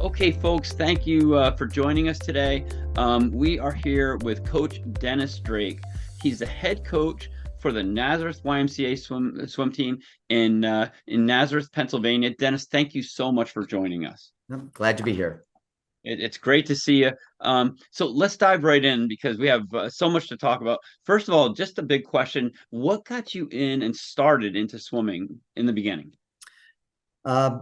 Okay, folks, thank you for joining us today. We are here with Coach Dennis Drake. He's the head coach for the Nazareth YMCA swim team in Nazareth, Pennsylvania. Dennis, thank you so much for joining us. I'm glad to be here. It's great to see you. So let's dive right in because we have so much to talk about. First of all, just a big question: what got you in and started into swimming in the beginning? Uh,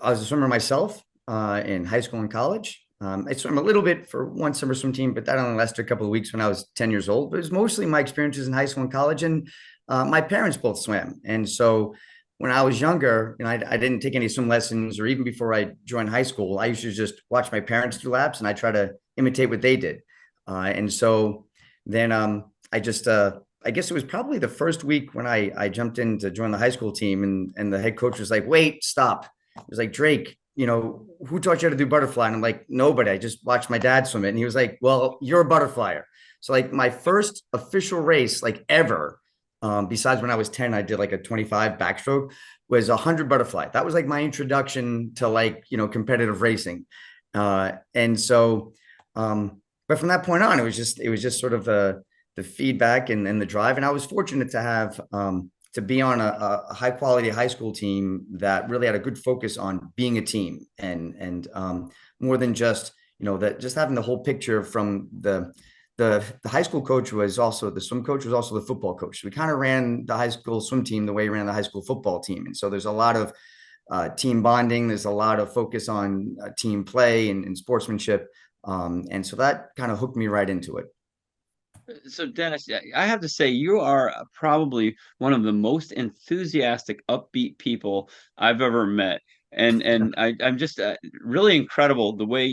I was a swimmer myself in high school and college. I swam a little bit for one summer swim team, but that only lasted a couple of weeks when I was 10 years old. But it was mostly my experiences in high school and college. And my parents both swam. And so when I was younger, I didn't take any swim lessons, or even before I joined high school, I used to just watch my parents do laps and I try to imitate what they did. And so then I guess it was probably the first week when I jumped in to join the high school team, and the head coach was like, wait, stop. It was like, Drake, who taught you how to do butterfly? And I'm like, nobody. I just watched my dad swim it. And he was like, well, you're a butterflyer. So like my first official race, like ever, besides when I was 10, I did like a 25 backstroke, was 100 butterfly. That was like my introduction to competitive racing. And so, but from that point on, it was just sort of the feedback and the drive. And I was fortunate to have, to be on a high quality high school team that really had a good focus on being a team and more than just, that just having the whole picture from the high school coach was also the swim coach was also the football coach. So we kind of ran the high school swim team the way we ran the high school football team. And so there's a lot of team bonding. There's a lot of focus on team play and sportsmanship. And so that kind of hooked me right into it. So, Dennis, I have to say, you are probably one of the most enthusiastic, upbeat people I've ever met. I'm just really incredible the way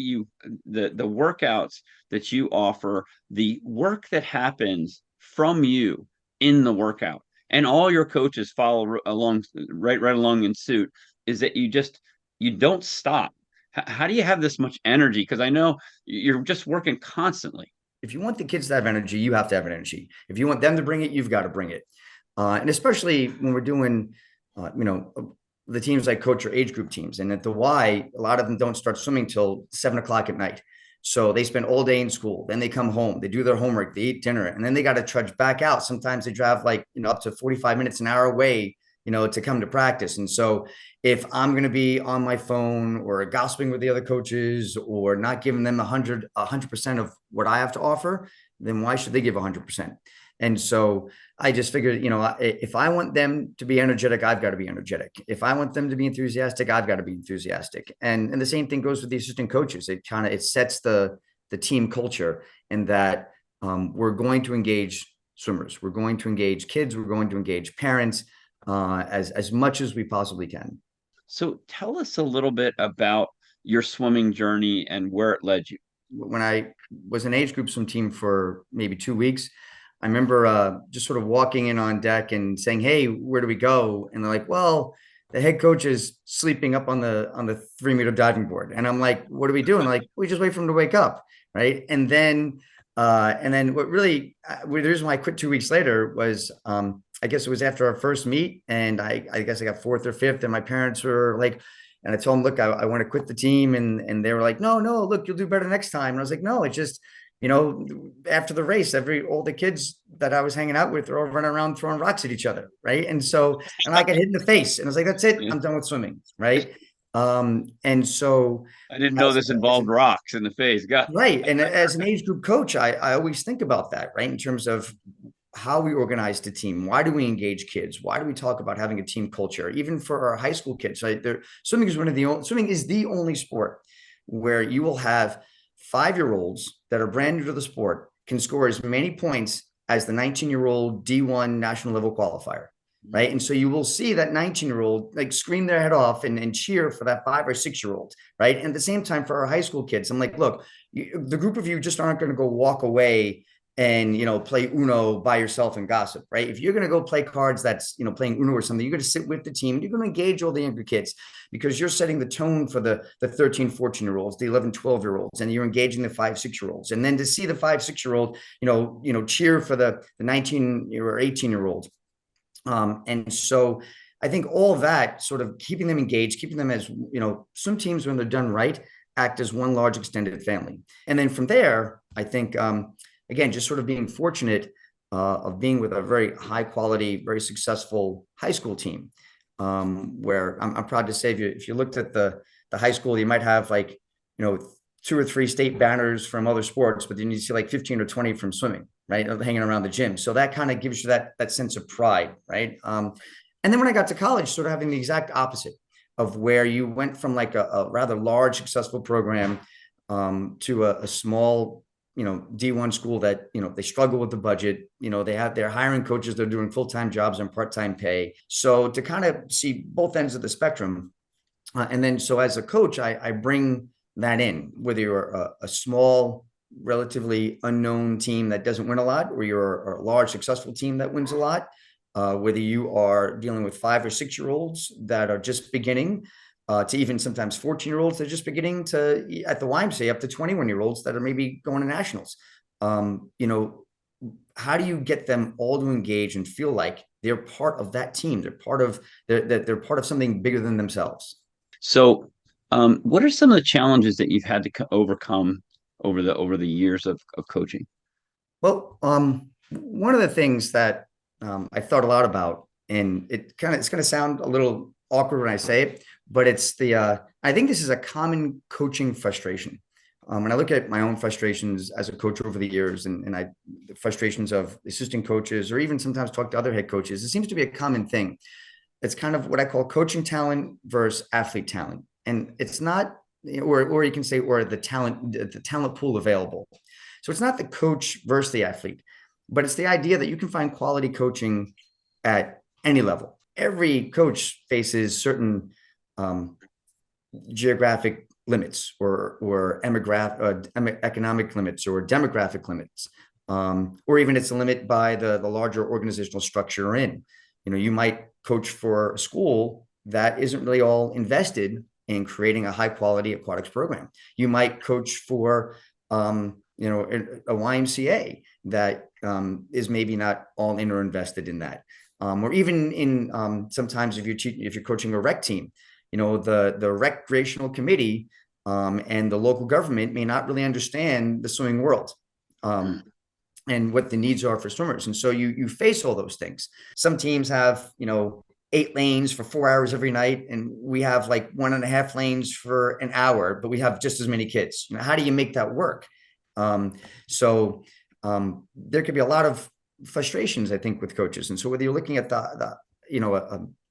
the workouts that you offer, the work that happens from you in the workout, and all your coaches follow along, right along in suit, is that you don't stop. How do you have this much energy? Because I know you're just working constantly. If you want the kids to have energy, you have to have energy. If you want them to bring it, you've got to bring it. And especially when we're doing, the teams I coach are age group teams. And at the Y, a lot of them don't start swimming till 7 o'clock at night. So they spend all day in school. Then they come home, they do their homework, they eat dinner, and then they got to trudge back out. Sometimes they drive up to 45 minutes, an hour away, to come to practice. And so if I'm going to be on my phone or gossiping with the other coaches or not giving them 100% of what I have to offer, then why should they give 100%? And so I just figured, if I want them to be energetic, I've got to be energetic. If I want them to be enthusiastic, I've got to be enthusiastic. And the same thing goes with the assistant coaches. It sets the team culture in that we're going to engage swimmers, we're going to engage kids, we're going to engage parents as much as we possibly can. So tell us a little bit about your swimming journey and where it led you. When I was an age group swim team for maybe 2 weeks, I remember just sort of walking in on deck and saying, "Hey, where do we go?" And they're like, "Well, the head coach is sleeping up on the 3 meter diving board." And I'm like, "What are we doing?" Like, we just wait for him to wake up, right? And then what really the reason why I quit 2 weeks later was I guess it was after our first meet, and I guess I got fourth or fifth, and my parents were like, and I told them, look, I want to quit the team, and they were like, no, look, you'll do better next time. And I was like, no, it's just, after the race, all the kids that I was hanging out with are all running around throwing rocks at each other, right? And so, and I got hit in the face, and I was like, that's it, I'm done with swimming, right? And so I didn't know this involved rocks in the face. God. right. And as an age group coach, I always think about that, right? In terms of how we organize the team. Why do we engage kids? Why do we talk about having a team culture? Even for our high school kids, right? Swimming is the only sport where you will have 5-year-olds that are brand new to the sport can score as many points as the 19-year-old D1 national level qualifier, right? And so you will see that 19-year-old like scream their head off and cheer for that 5 or 6-year-old, right? And at the same time, for our high school kids, I'm like, look, the group of you just aren't going to go walk away and play Uno by yourself and gossip, right? If you're going to go play cards, that's playing Uno or something, you're going to sit with the team, you're going to engage all the younger kids because you're setting the tone for the 13, 14-year-olds, the 11, 12-year-olds, and you're engaging the 5, 6-year-olds. And then to see the 5, 6-year-old cheer for the 19 or 18-year-olds. And so I think all of that sort of keeping them engaged, keeping them as swim teams, when they're done right, act as one large extended family. And then from there, I think, again, just sort of being fortunate of being with a very high quality, very successful high school team, where I'm proud to say, if you looked at the high school, you might have like, 2 or 3 state banners from other sports, but then you see like 15 or 20 from swimming, right? Hanging around the gym. So that kind of gives you that sense of pride, right? And then when I got to college, sort of having the exact opposite of where you went from like a rather large, successful program to a small, D1 school that, they struggle with the budget, they're hiring coaches, they're doing full-time jobs and part-time pay. So to kind of see both ends of the spectrum. And then, so as a coach, I bring that in, whether you're a small, relatively unknown team that doesn't win a lot, or you're a large, successful team that wins a lot, whether you are dealing with 5 or 6-year-olds that are just beginning, to even sometimes 14-year-olds that are just beginning to, at the YMCA, up to 21-year-olds that are maybe going to nationals. How do you get them all to engage and feel like they're part of that team? They're part of something bigger than themselves. So, what are some of the challenges that you've had to overcome over the years of coaching? Well, one of the things that I thought a lot about, and it's going to sound a little awkward when I say it, but it's I think this is a common coaching frustration. When I look at my own frustrations as a coach over the years, and the frustrations of assistant coaches, or even sometimes talk to other head coaches, it seems to be a common thing. It's kind of what I call coaching talent versus athlete talent. And it's not, or you can say, or the talent pool available. So it's not the coach versus the athlete, but it's the idea that you can find quality coaching at any level. Every coach faces certain geographic limits, or economic limits, or demographic limits, or even it's a limit by the larger organizational structure you're in. You might coach for a school that isn't really all invested in creating a high quality aquatics program. You might coach for, a YMCA that is maybe not all in or invested in that. Or even in sometimes if you're coaching a rec team, the recreational committee and the local government may not really understand the swimming world. And what the needs are for swimmers. And so you face all those things. Some teams have, 8 lanes for 4 hours every night, and we have like 1.5 lanes for an hour, but we have just as many kids. How do you make that work? So there could be a lot of frustrations, I think, with coaches. And so whether you're looking at a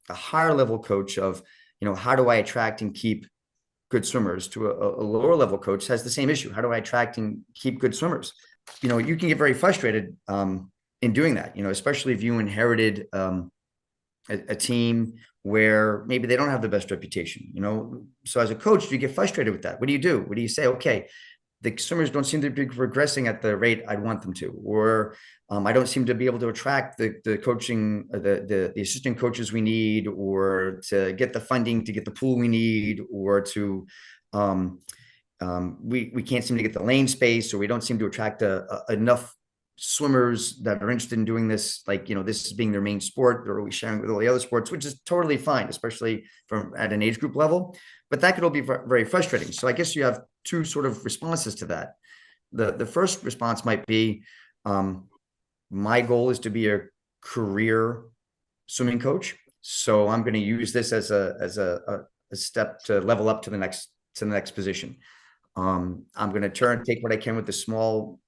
higher level coach of, how do I attract and keep good swimmers, to a lower level coach has the same issue. How do I attract and keep good swimmers? You can get very frustrated in doing that, especially if you inherited a team where maybe they don't have the best reputation, So as a coach, you get frustrated with that. What do you do? What do you say? Okay, the swimmers don't seem to be progressing at the rate I'd want them to, or I don't seem to be able to attract the coaching, the assistant coaches we need, or to get the funding to get the pool we need, or to we can't seem to get the lane space, or we don't seem to attract enough swimmers that are interested in doing this, like, this is being their main sport, or are we sharing with all the other sports, which is totally fine, especially from at an age group level, but that could all be very frustrating. So I guess you have 2 sort of responses to that. The first response might be, my goal is to be a career swimming coach, so I'm going to use this as a step to level up to the next position. I'm going to take what I can with the small,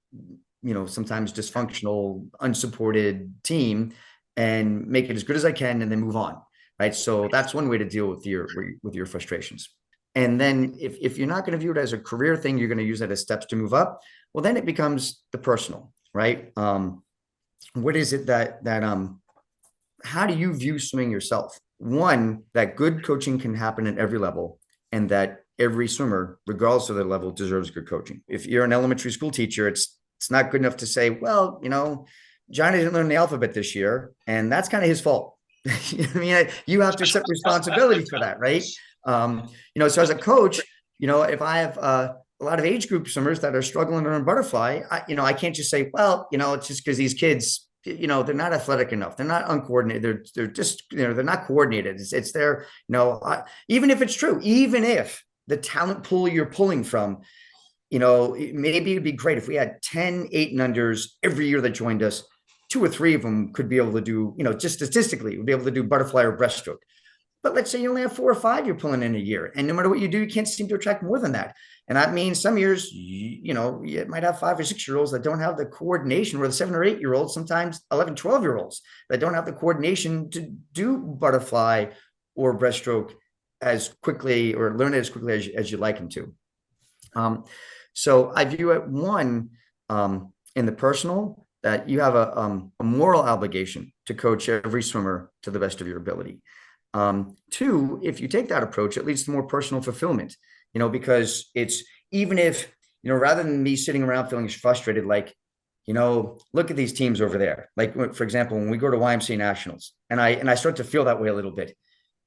sometimes dysfunctional, unsupported team, and make it as good as I can, and then move on. Right. So that's one way to deal with your frustrations. And then if you're not going to view it as a career thing, you're going to use it as steps to move up. Well, then it becomes the personal, right? What is it that how do you view swimming yourself? One, that good coaching can happen at every level, and that every swimmer, regardless of their level, deserves good coaching. If you're an elementary school teacher, it's not good enough to say, well, Johnny didn't learn the alphabet this year, and that's kind of his fault. You have to accept responsibility for that, right? So as a coach, if I have a lot of age group swimmers that are struggling to learn butterfly, I can't just say, well, it's just because these kids, they're not athletic enough. They're not uncoordinated. They're just, they're not coordinated. It's their, even if it's true, even if the talent pool you're pulling from, maybe it'd be great if we had 10 8 and unders every year that joined us. 2 or 3 of them could be able to do, just statistically, would be able to do butterfly or breaststroke. But let's say you only have 4 or 5 you're pulling in a year. And no matter what you do, you can't seem to attract more than that. And that means some years, you might have 5 or 6-year-olds that don't have the coordination, or the 7 or 8-year-olds, sometimes 11, 12-year-olds that don't have the coordination to do butterfly or breaststroke as quickly, or learn it as quickly as you'd like them to. So I view it, one, in the personal, that you have a moral obligation to coach every swimmer to the best of your ability. 2, if you take that approach, it leads to more personal fulfillment, because it's, even if, rather than me sitting around feeling frustrated, like, look at these teams over there. Like, for example, when we go to YMCA Nationals, and I start to feel that way a little bit,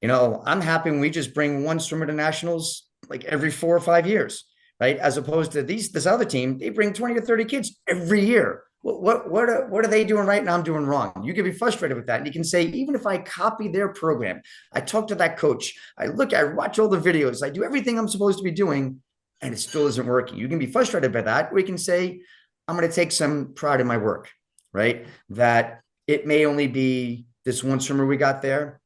I'm happy when we just bring one swimmer to Nationals like every 4 or 5 years, right? As opposed to this other team, they bring 20 or 30 kids every year. What are they doing right now? I'm doing wrong. You can be frustrated with that. And you can say, even if I copy their program, I talk to that coach, I watch all the videos, I do everything I'm supposed to be doing, and it still isn't working. You can be frustrated by that. Or you can say, I'm going to take some pride in my work, right? That it may only be this one swimmer we got there,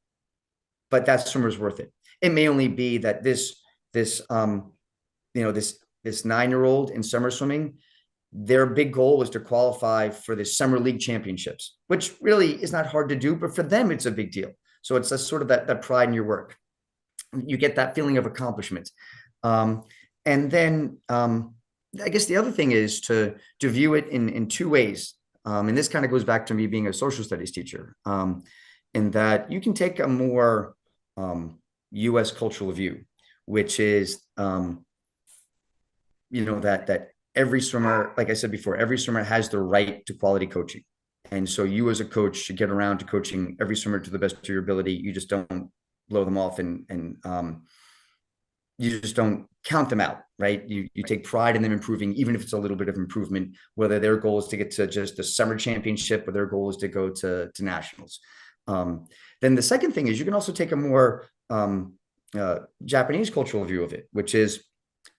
but that swimmer's worth it. It may only be that this 9-year-old in summer swimming, their big goal was to qualify for the summer league championships, which really is not hard to do, but for them, it's a big deal. So it's sort of that pride in your work. You get that feeling of accomplishment. And then I guess the other thing is to view it in 2 ways. And this kind of goes back to me being a social studies teacher, in that you can take a more U.S. cultural view, which is, that every swimmer, like I said before, every swimmer has the right to quality coaching. And so you as a coach should get around to coaching every swimmer to the best of your ability. You just don't blow them off and you just don't count them out, right? You take pride in them improving, even if it's a little bit of improvement, whether their goal is to get to just the summer championship or their goal is to go to nationals. Then the second thing is you can also take a more Japanese cultural view of it, which is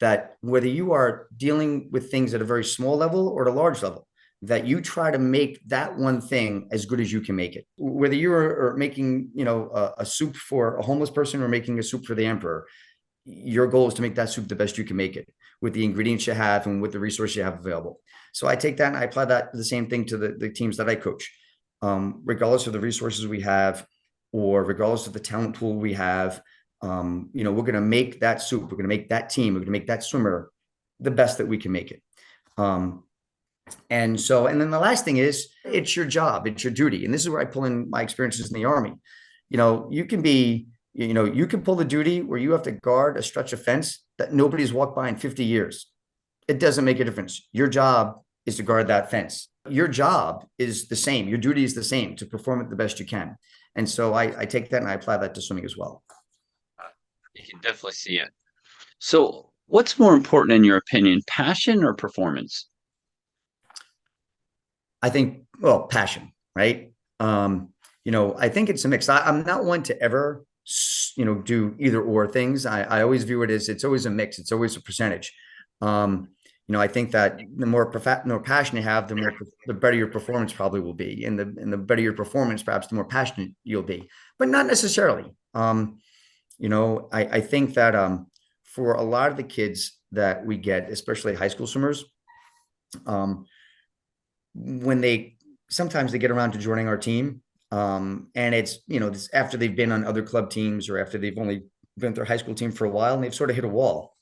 that whether you are dealing with things at a very small level or at a large level, that you try to make that one thing as good as you can make it. Whether you are making, a soup for a homeless person or making a soup for the emperor, your goal is to make that soup the best you can make it with the ingredients you have and with the resources you have available. So I take that and I apply that the same thing to the teams that I coach, regardless of the resources we have or regardless of the talent pool we have. We're going to make that soup. We're going to make that team. We're going to make that swimmer the best that we can make it. And then the last thing is it's your job. It's your duty. And this is where I pull in my experiences in the Army. You can pull the duty where you have to guard a stretch of fence that nobody's walked by in 50 years. It doesn't make a difference. Your job is to guard that fence. Your job is the same. Your duty is the same, to perform it the best you can. And so I take that and I apply that to swimming as well. You can definitely see it. So what's more important in your opinion, passion or performance? I think, passion, right? I think it's a mix. I'm not one to ever, do either or things. I always view it as it's always a mix. It's always a percentage. I think that the more passion you have, the better your performance probably will be. And the better your performance, perhaps the more passionate you'll be, but not necessarily. I think that for a lot of the kids that we get, especially high school swimmers, when sometimes they get around to joining our team, and it's, this after they've been on other club teams or after they've only been with their high school team for a while and they've sort of hit a wall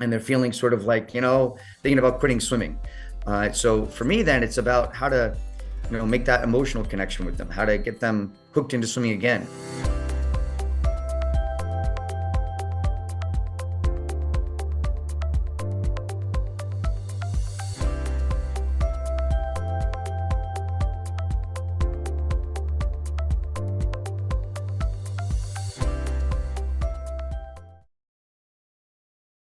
and they're feeling sort of like, thinking about quitting swimming. So for me, then it's about how to, make that emotional connection with them, how to get them hooked into swimming again.